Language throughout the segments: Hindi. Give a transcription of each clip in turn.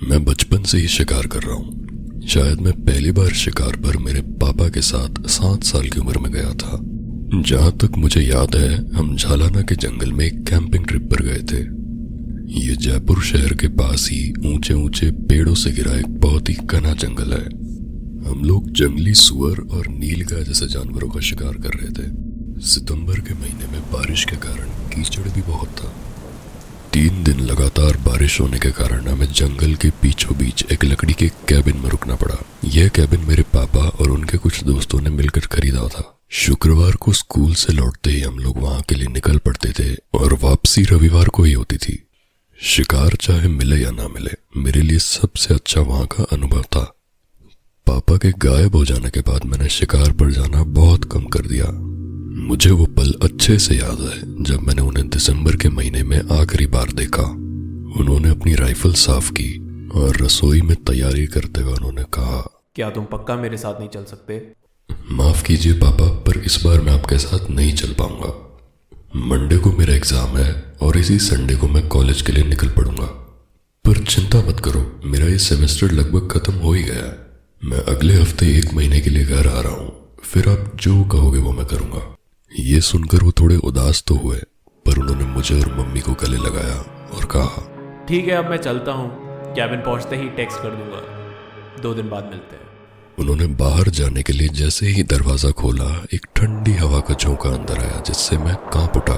मैं बचपन से ही शिकार कर रहा हूँ। शायद मैं पहली बार शिकार पर मेरे पापा के साथ 7 साल की उम्र में गया था। जहां तक मुझे याद है, हम झालाना के जंगल में एक कैंपिंग ट्रिप पर गए थे। ये जयपुर शहर के पास ही ऊंचे ऊंचे पेड़ों से घिरा एक बहुत ही घना जंगल है। हम लोग जंगली सुअर और नीलगाय जैसे जानवरों का शिकार कर रहे थे। सितंबर के महीने में बारिश के कारण कीचड़ भी बहुत था। 3 दिन लगातार बारिश होने के कारण हमें जंगल के बीचों बीच एक लकड़ी के कैबिन में रुकना पड़ा। यह कैबिन मेरे पापा और उनके कुछ दोस्तों ने मिलकर खरीदा था। शुक्रवार को स्कूल से लौटते ही हम लोग वहां के लिए निकल पड़ते थे और वापसी रविवार को ही होती थी। शिकार चाहे मिले या ना मिले, मेरे लिए सबसे अच्छा वहां का अनुभव था। पापा के गायब हो जाने के बाद मैंने शिकार पर जाना बहुत कम कर दिया। मुझे वो पल अच्छे से याद है जब मैंने उन्हें दिसंबर के महीने में आखिरी बार देखा। उन्होंने अपनी राइफल साफ की और रसोई में तैयारी करते हुए उन्होंने कहा, क्या तुम पक्का मेरे साथ नहीं चल सकते? माफ कीजिए पापा, पर इस बार मैं आपके साथ नहीं चल पाऊंगा। मंडे को मेरा एग्जाम है और इसी संडे को मैं कॉलेज के लिए निकल पड़ूंगा। पर चिंता मत करो, मेरा ये सेमेस्टर लगभग खत्म हो ही गया है। मैं अगले हफ्ते 1 महीने के लिए घर आ रहा हूँ, फिर आप जो कहोगे वो मैं करूंगा। ये सुनकर वो थोड़े उदास तो हुए, पर उन्होंने मुझे और मम्मी को गले लगाया और कहा, ठीक है, अब मैं चलता हूँ। कैबिन पहुँचते ही टेक्स्ट कर दूंगा। 2 दिन बाद मिलते हैं। उन्होंने बाहर जाने के लिए जैसे ही दरवाजा खोला, एक ठंडी हवा का झोंका अंदर आया जिससे मैं कांप उठा।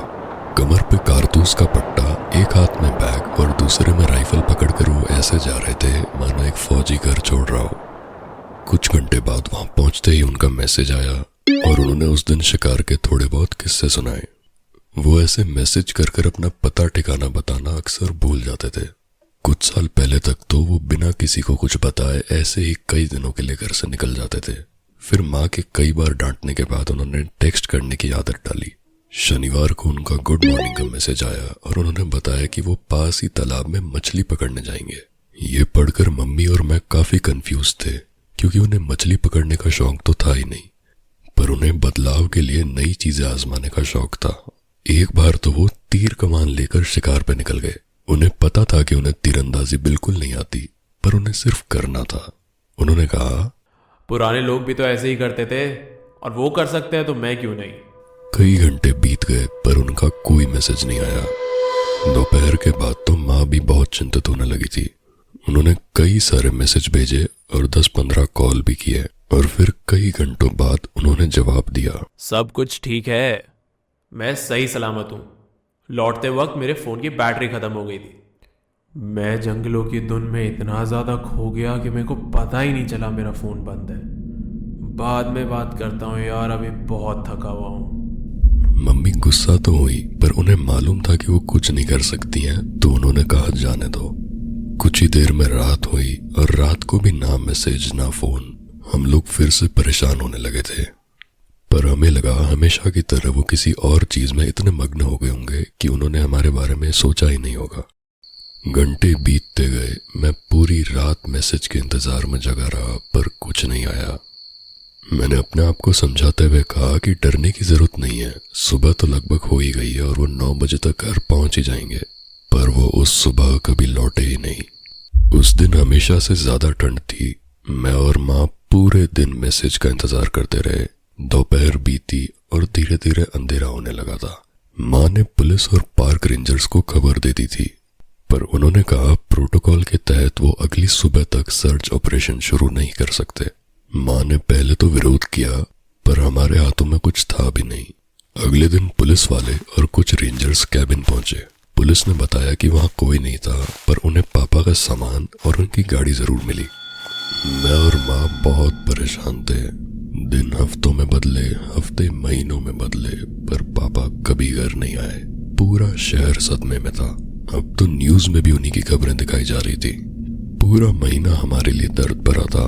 कमर पे कारतूस का पट्टा, एक हाथ में बैग और दूसरे में राइफल पकड़कर वो ऐसे जा रहे थे मानो एक फौजी घर छोड़ रहा हो। कुछ घंटे बाद वहां पहुंचते ही उनका मैसेज आया और उन्होंने उस दिन शिकार के थोड़े बहुत किस्से सुनाए। वो ऐसे मैसेज कर कर अपना पता ठिकाना बताना अक्सर भूल जाते थे। कुछ साल पहले तक तो वो बिना किसी को कुछ बताए ऐसे ही कई दिनों के लिए घर से निकल जाते थे। फिर माँ के कई बार डांटने के बाद उन्होंने टेक्स्ट करने की आदत डाली। शनिवार को उनका गुड मॉर्निंग का मैसेज आया और उन्होंने बताया कि वो पास ही तालाब में मछली पकड़ने जाएंगे। ये पढ़कर मम्मी और मैं काफी कंफ्यूज थे, क्योंकि उन्हें मछली पकड़ने का शौक तो था ही नहीं, पर उन्हें बदलाव के लिए नई चीजें आजमाने का शौक था। एक बार तो वो तीर कमान लेकर शिकार पे निकल गए। उन्हें पता था कि उन्हें तीरंदाजी बिल्कुल नहीं आती, पर उन्हें सिर्फ करना था। उन्होंने कहा, पुराने लोग भी तो ऐसे ही करते थे और वो कर सकते हैं तो मैं क्यों नहीं। कई घंटे बीत गए पर उनका कोई मैसेज नहीं आया। दोपहर के बाद तो माँ भी बहुत चिंतित होने लगी थी। उन्होंने कई सारे मैसेज भेजे और 10-15 कॉल भी किए और फिर कई घंटों बाद उन्होंने जवाब दिया, सब कुछ ठीक है, मैं सही सलामत हूँ। लौटते वक्त मेरे फ़ोन की बैटरी ख़त्म हो गई थी। मैं जंगलों की धुन में इतना ज़्यादा खो गया कि मेरे को पता ही नहीं चला मेरा फ़ोन बंद है। बाद में बात करता हूँ यार, अभी बहुत थका हुआ हूँ। मम्मी गुस्सा तो हुई, पर उन्हें मालूम था कि वो कुछ नहीं कर सकती हैं, तो उन्होंने कहा, जाने दो। कुछ ही देर में रात हुई और रात को भी ना मैसेज ना फोन। हम लोग फिर से परेशान होने लगे थे, पर हमें लगा हमेशा की तरह वो किसी और चीज में इतने मग्न हो गए होंगे कि उन्होंने हमारे बारे में सोचा ही नहीं होगा। घंटे बीतते गए। मैं पूरी रात मैसेज के इंतजार में जगा रहा, पर कुछ नहीं आया। मैंने अपने आप को समझाते हुए कहा कि डरने की जरूरत नहीं है, सुबह तो लगभग हो ही गई है और वो 9 बजे तक घर पहुंच ही जाएंगे। पर वो उस सुबह कभी लौटे ही नहीं। उस दिन हमेशा से ज्यादा ठंड थी। मैं और माँ पूरे दिन मैसेज का इंतजार करते रहे। दोपहर बीती और धीरे धीरे अंधेरा होने लगा था। माँ ने पुलिस और पार्क रेंजर्स को खबर दे दी थी, पर उन्होंने कहा प्रोटोकॉल के तहत वो अगली सुबह तक सर्च ऑपरेशन शुरू नहीं कर सकते। माँ ने पहले तो विरोध किया, पर हमारे हाथों में कुछ था भी नहीं। अगले दिन पुलिस वाले और कुछ रेंजर्स कैबिन पहुंचे। पुलिस ने बताया कि वहां कोई नहीं था, पर उन्हें पापा का सामान और उनकी गाड़ी जरूर मिली। मैं और माँ बहुत परेशान थे। दिन हफ्तों में बदले, हफ्ते महीनों में बदले, पर पापा कभी घर नहीं आए। पूरा शहर सदमे में था। अब तो न्यूज में भी उन्हीं की खबरें दिखाई जा रही थी। पूरा महीना हमारे लिए दर्द भरा था।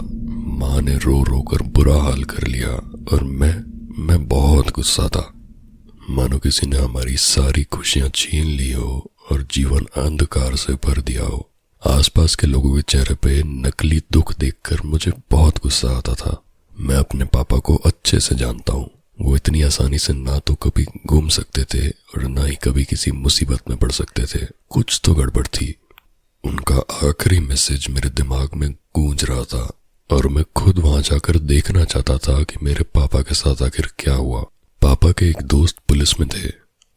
माँ ने रो रो कर बुरा हाल कर लिया और मैं बहुत गुस्सा था, मानो किसी ने हमारी सारी खुशियां छीन ली हो और जीवन अंधकार से भर दिया हो। आसपास के लोगों के चेहरे पे नकली दुख देखकर मुझे बहुत गुस्सा आता था। मैं अपने पापा को अच्छे से जानता हूँ। वो इतनी आसानी से ना तो कभी घूम सकते थे और ना ही कभी किसी मुसीबत में पड़ सकते थे। कुछ तो गड़बड़ थी। उनका आखिरी मैसेज मेरे दिमाग में गूंज रहा था और मैं खुद वहां जाकर देखना चाहता था कि मेरे पापा के साथ आखिर क्या हुआ। पापा के एक दोस्त पुलिस में थे।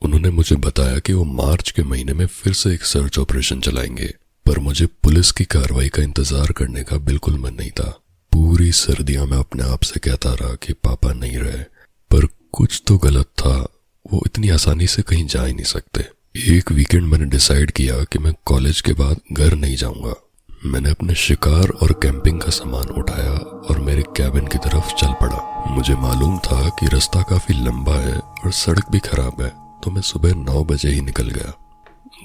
उन्होंने मुझे बताया कि वो मार्च के महीने में फिर से एक सर्च ऑपरेशन चलाएंगे, पर मुझे पुलिस की कार्रवाई का इंतजार करने का बिल्कुल मन नहीं था। पूरी सर्दियां मैं अपने आप से कहता रहा कि पापा नहीं रहे, पर कुछ तो गलत था। वो इतनी आसानी से कहीं जा ही नहीं सकते। एक वीकेंड मैंने डिसाइड किया कि मैं कॉलेज के बाद घर नहीं जाऊंगा। मैंने अपने शिकार और कैंपिंग का सामान उठाया और मेरे कैबिन की तरफ चल पड़ा। मुझे मालूम था कि रास्ता काफी लंबा है और सड़क भी खराब है, तो मैं सुबह 9 बजे ही निकल गया।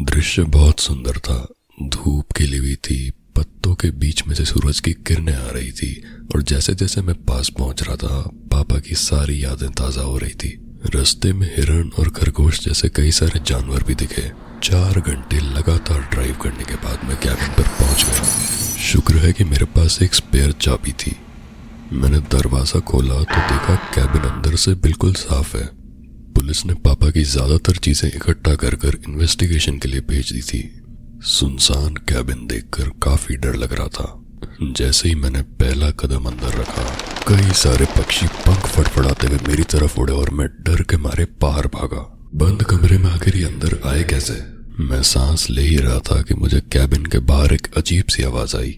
दृश्य बहुत सुंदर था। धूप खिली हुई थी, पत्तों के बीच में से सूरज की किरणें आ रही थी और जैसे जैसे मैं पास पहुंच रहा था, पापा की सारी यादें ताजा हो रही थी। रास्ते में हिरण और खरगोश जैसे कई सारे जानवर भी दिखे। 4 घंटे लगातार ड्राइव करने के बाद मैं कैबिन पर पहुंच गया। शुक्र है कि मेरे पास एक स्पेयर चाबी थी। मैंने दरवाजा खोला तो देखा कैबिन अंदर से बिल्कुल साफ है। पुलिस ने पापा की ज्यादातर चीजें इकट्ठा कर इन्वेस्टिगेशन के लिए भेज दी थी। सुनसान कैबिन देखकर काफी डर लग रहा था। जैसे ही मैंने पहला कदम अंदर रखा, कई सारे पक्षी पंख फड़फड़ाते हुए मेरी तरफ उड़े और मैं डर के मारे बाहर भागा। बंद कमरे में आखिर ये अंदर आए कैसे? मैं सांस ले ही रहा था कि मुझे कैबिन के बाहर एक अजीब सी आवाज आई।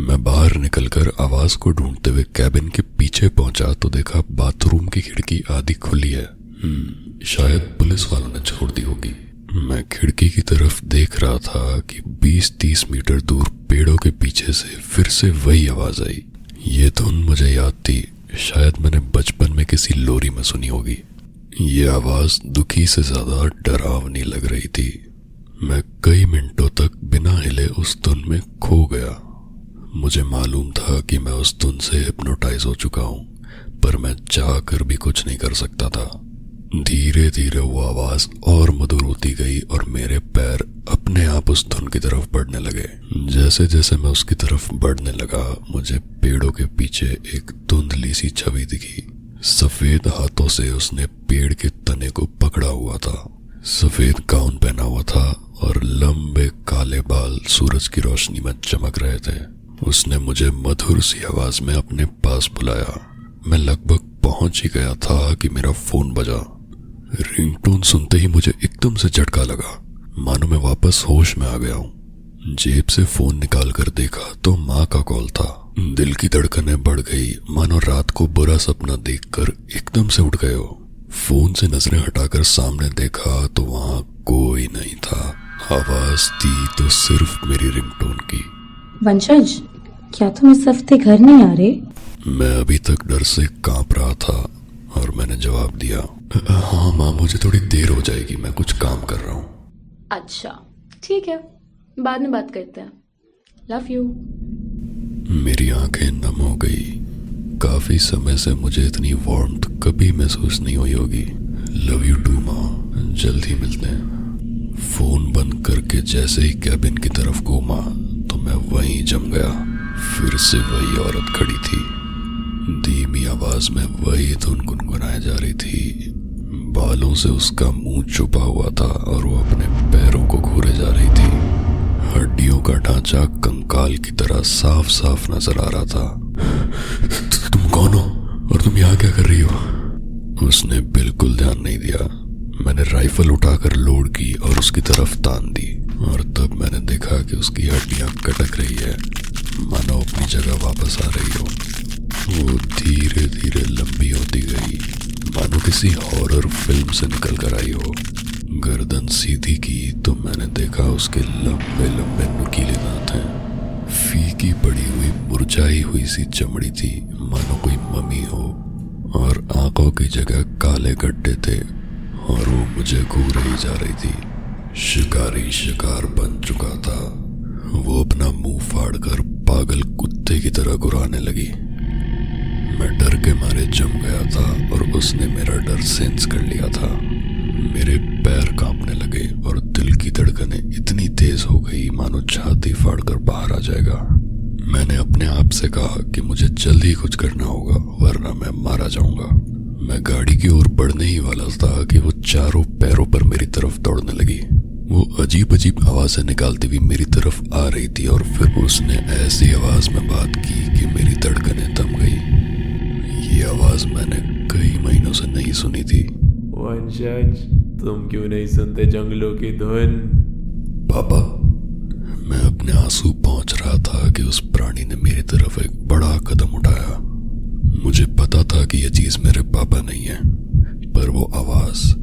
मैं बाहर निकलकर आवाज को ढूंढते हुए कैबिन के पीछे पहुंचा तो देखा बाथरूम की खिड़की आधी खुली है। शायद पुलिस वालों ने छोड़ दी होगी। मैं खिड़की की तरफ देख रहा था कि 20-30 मीटर दूर पेड़ों के पीछे से फिर से वही आवाज आई। ये धुन मुझे याद थी, शायद मैंने बचपन में किसी लोरी में सुनी होगी। ये आवाज दुखी से ज्यादा डरावनी लग रही थी। मैं कई मिनटों तक बिना हिले उस धुन में खो गया। मुझे मालूम था कि मैं उस धुन से हिप्नोटाइज हो चुका हूं, पर मैं चाह कर भी कुछ नहीं कर सकता था। धीरे धीरे वो आवाज और मधुर होती गई और मेरे पैर अपने आप उस धुन की तरफ बढ़ने लगे। जैसे जैसे मैं उसकी तरफ बढ़ने लगा, मुझे पेड़ों के पीछे एक धुंधली सी छवि दिखी। सफेद हाथों से उसने पेड़ के तने को पकड़ा हुआ था। सफेद गाउन पहना हुआ था और लंबे काले बाल सूरज की रोशनी में चमक रहे थे। उसने मुझे मधुर सी आवाज में अपने पास बुलाया। मैं लगभग पहुंच ही गया था कि मेरा फोन बजा। रिंगटोन सुनते ही मुझे एकदम से झटका लगा, मानो मैं वापस होश में आ गया हूं। जेब से फोन निकाल कर देखा तो माँ का कॉल था। दिल की धड़कनें बढ़ गई, मानो रात को बुरा सपना देखकर एकदम से उठ गए हो। फोन से नजरें हटाकर सामने देखा तो वहां कोई नहीं था। आवाज थी तो सिर्फ मेरी रिंगटोन की। वंशज, क्या तुम इस हफ्ते घर नहीं आ रहे? मैं अभी तक डर से कांप रहा था और मैंने जवाब दिया, हाँ माँ, मुझे थोड़ी देर हो जाएगी, मैं कुछ काम कर रहा हूँ। अच्छा ठीक है, बाद में बात करते हैं। Love you. मेरी आंखें नम हो गई। काफी समय से मुझे इतनी वार्मथ कभी महसूस नहीं हुई होगी। लव यू टू माँ, जल्द ही मिलते हैं। फोन बंद करके जैसे ही कैबिन की तरफ घूमा तो मैं वहीं जम गया। फिर से वही औरत खड़ी थी। धीमी आवाज में वही धुन गुनगुनाई जा रही थी। बालों से उसका मुंह छुपा हुआ था और वो अपने पैरों को घूरे जा रही थी। हड्डियों का ढांचा कंकाल की तरह साफ साफ नजर आ रहा था। तुम कौन हो और तुम यहाँ क्या कर रही हो? उसने बिल्कुल ध्यान नहीं दिया। मैंने राइफल उठाकर लोड की और उसकी तरफ तान दी और तब मैंने देखा कि उसकी हड्डियां कटक रही है, मानो अपनी जगह वापस आ रही हो। वो धीरे धीरे लंबी होती गई, मानो किसी हॉरर फिल्म से निकल कर आई हो। गर्दन सीधी की तो मैंने देखा उसके लंबे लंबे नुकीले दांत हैं। फीकी पड़ी हुई मुरझाई हुई सी चमड़ी थी, मानो कोई मम्मी हो, और आंखों की जगह काले गड्ढे थे और वो मुझे घूर ही जा रही थी। शिकारी शिकार बन चुका था। वो अपना मुंह फाड़कर पागल कुत्ते की तरह घुराने लगी। मैं डर के मारे जम गया था और उसने मेरा डर सेंस कर लिया था। मेरे पैर कांपने लगे और दिल की धड़कनें इतनी तेज हो गई मानो छाती फाड़कर बाहर आ जाएगा। मैंने अपने आप से कहा कि मुझे जल्द ही कुछ करना होगा, वरना मैं मारा जाऊंगा। मैं गाड़ी की ओर बढ़ने ही वाला था कि वो चारों पैरों पर मेरी तरफ दौड़ने लगी। वो अजीब अजीब आवाजें निकालती हुई मेरी तरफ आ रही थी और फिर उसने ऐसी आवाज में बात की कि मेरी धड़कनें थम गई। ये आवाज मैंने कई महीनों से नहीं सुनी थी। वंशज, तुम क्यों नहीं सुनते जंगलों की धुन? पापा, मैं अपने आंसू पहुंच रहा था कि उस प्राणी ने मेरी तरफ एक बड़ा कदम उठाया। मुझे पता था कि यह चीज मेरे पापा नहीं है, पर वो आवाज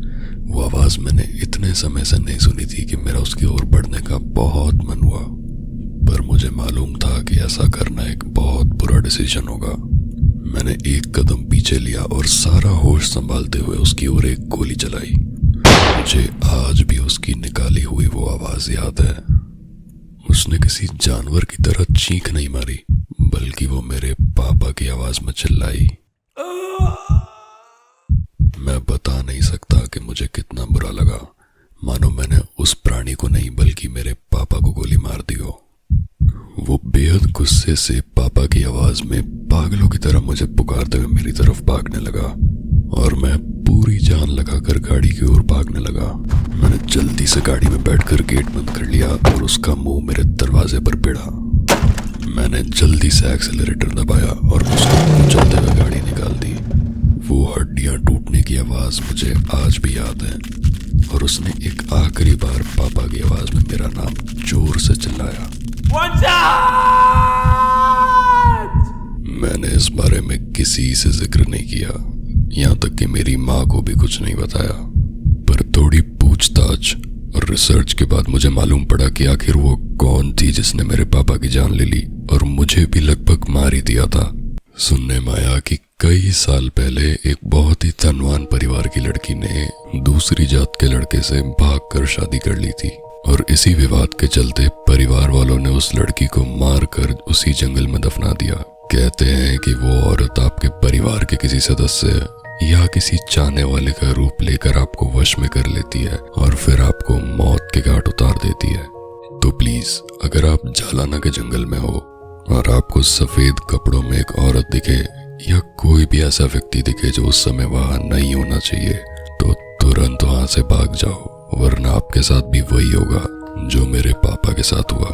मैंने इतने समय से नहीं सुनी थी कि मेरा उसकी ओर बढ़ने का बहुत मन हुआ। पर मुझे मालूम था कि ऐसा करना एक बहुत बुरा डिसीजन होगा। मैंने एक कदम पीछे लिया और सारा होश संभालते हुए उसकी ओर एक गोली चलाई। मुझे आज भी उसकी निकाली हुई वो आवाज याद है। उसने किसी जानवर की तरह चीख नहीं मारी, बल्कि वो मेरे पापा की आवाज में चिल्लाई। मैं बता नहीं सकता कि मुझे कितना बुरा लगा, मानो मैंने उस प्राणी को नहीं बल्कि मेरे पापा को गोली मार दी हो। वो बेहद गुस्से से पापा की आवाज में पागलों की तरह मुझे पुकारते हुए मेरी तरफ भागने लगा और मैं पूरी जान लगाकर गाड़ी की ओर भागने लगा। मैंने जल्दी से गाड़ी में बैठकर गेट बंद कर लिया और उसका मुंह मेरे दरवाजे पर भिड़ा। मैंने जल्दी से एक्सेलरेटर दबाया और उसको कुचलते हुए गाड़ी निकाल दी। वो हड्डियां टूटने की आवाज मुझे आज भी याद है और उसने एक आखिरी बार पापा की आवाज में मेरा नाम जोर से चिल्लाया। मैंने इस बारे में किसी से जिक्र नहीं किया, यहाँ तक कि मेरी माँ को भी कुछ नहीं बताया। पर थोड़ी पूछताछ और रिसर्च के बाद मुझे मालूम पड़ा कि आखिर वो कौन थी जिसने मेरे पापा की जान ले ली और मुझे भी लगभग मार ही दिया था। सुनने में आया कि कई साल पहले एक बहुत ही धनवान परिवार की लड़की ने दूसरी जात के लड़के से भागकर शादी कर ली थी और इसी विवाद के चलते परिवार वालों ने उस लड़की को मारकर उसी जंगल में दफना दिया। कहते हैं कि वो औरत आपके परिवार के किसी सदस्य या किसी चाहने वाले का रूप लेकर आपको वश में कर लेती है और फिर आपको मौत के घाट उतार देती है। तो प्लीज, अगर आप जालाना के जंगल में हो और आपको सफेद कपड़ों में एक औरत दिखे या कोई भी ऐसा व्यक्ति दिखे जो उस समय वहां नहीं होना चाहिए, तो तुरंत वहां से भाग जाओ, वरना आपके साथ भी वही होगा जो मेरे पापा के साथ हुआ।